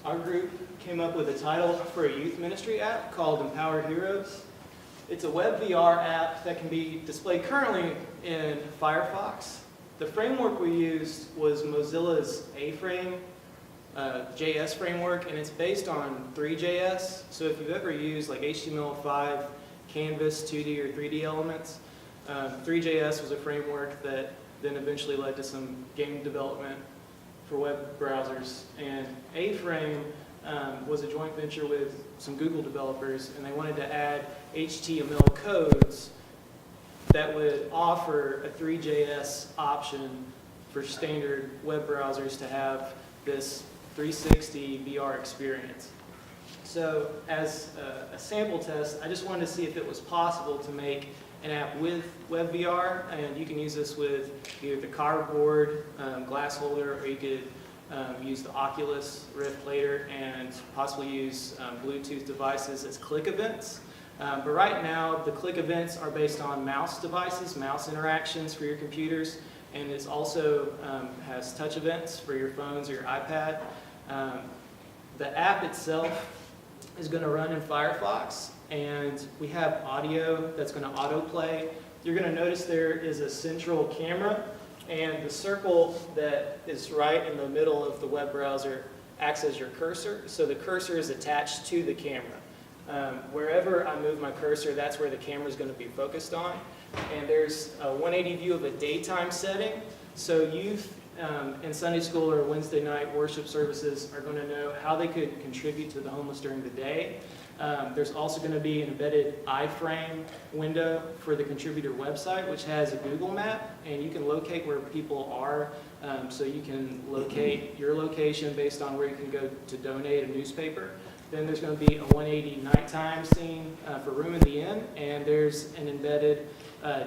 Our group came up with a title for a youth ministry app called Empowered Heroes. It's a web VR app that can be displayed currently in Firefox. The framework we used was Mozilla's A-Frame JS framework, and it's based on Three.js. So if you've ever used like HTML5, Canvas, 2D or 3D elements, Three.js was a framework that then eventually led to some game development for web browsers. And A-Frame was a joint venture with some Google developers, and they wanted to add HTML codes that would offer a Three.js option for standard web browsers to have this 360 VR experience. So as a sample test, I just wanted to see if it was possible to make an app with WebVR, and you can use this with either the cardboard glass holder, or you could use the Oculus Rift later and possibly use Bluetooth devices as click events. But right now, the click events are based on mouse devices, mouse interactions for your computers, and it also has touch events for your phones or your iPad. The app itself is going to run in Firefox, and we have audio that's going to autoplay. You're going to notice there is a central camera, and the circle that is right in the middle of the web browser acts as your cursor. So the cursor is attached to the camera. Wherever I move my cursor, that's where the camera is going to be focused on. And there's a 180 view of a daytime setting, so youth in Sunday school or Wednesday night worship services are going to know how they could contribute to the homeless during the day. There's also going to be an embedded iframe window for the contributor website, which has a Google map, and you can locate where people are, so you can locate your location based on where you can go to donate a newspaper. Then there's going to be a 180 nighttime scene for Room in the Inn, and there's an embedded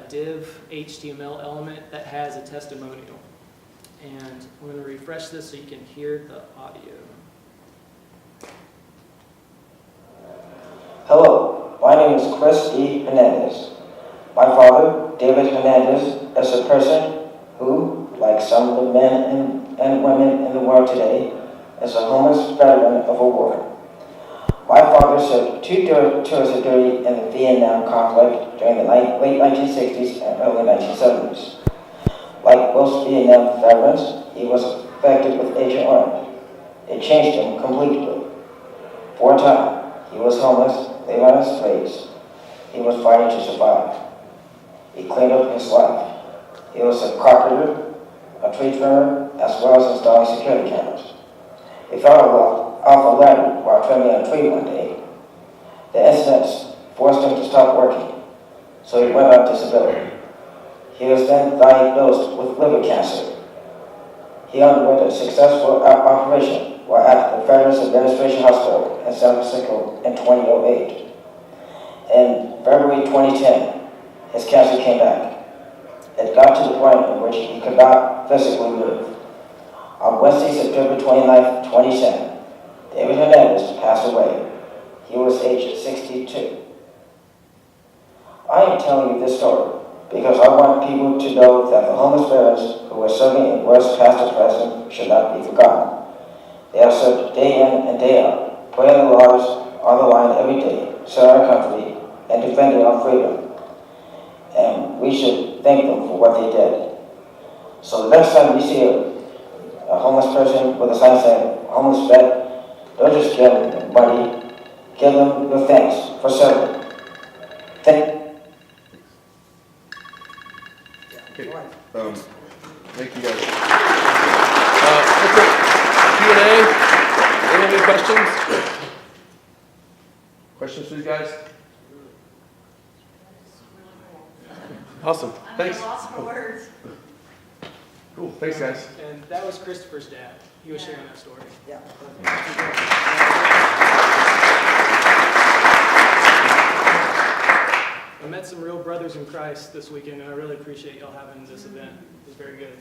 div HTML element that has a testimonial. And I'm going to refresh this so you can hear the audio. Hello, my name is Chris E. Hernandez. My father, David Hernandez, is a person who, like some of the men and women in the world today, is a homeless veteran of a war. My father served 2 tours of duty in the Vietnam conflict during the late 1960s and early 1970s. Like most Vietnam veterans, he was affected with Agent Orange. It changed him completely. For a time, he was homeless, living on his streets. He was fighting to survive. He cleaned up his life. He was a carpenter, a tree trimmer, as well as installing security cameras. He fell off a ladder while trimming a tree one day. The incident forced him to stop working, so he went on disability. He was then diagnosed with liver cancer. He underwent a successful operation while at the Veterans Administration Hospital in San Francisco in 2008. In February 2010, his cancer came back. It got to the point in which he could not physically move. On Wednesday, September 29, 2010, David Hernandez passed away. He was aged 62. I am telling you this story because I want people to know that the homeless veterans who are serving in wars past or present should not be forgotten. They have served day in and day out, putting their lives on the line every day, serving our country and defending our freedom. And we should thank them for what they did. So the next time we see a homeless person with a sign saying homeless vet, don't just give them money, give them your thanks for serving. Thank you guys. That's it. Q&A. Anyone have any questions? Questions for these guys? Awesome. Thanks. I'm lost for words. Cool. Thanks, guys. And that was Christopher's dad. He was sharing that story. Yeah. I met some real brothers in Christ this weekend, and I really appreciate y'all having this event. It was very good.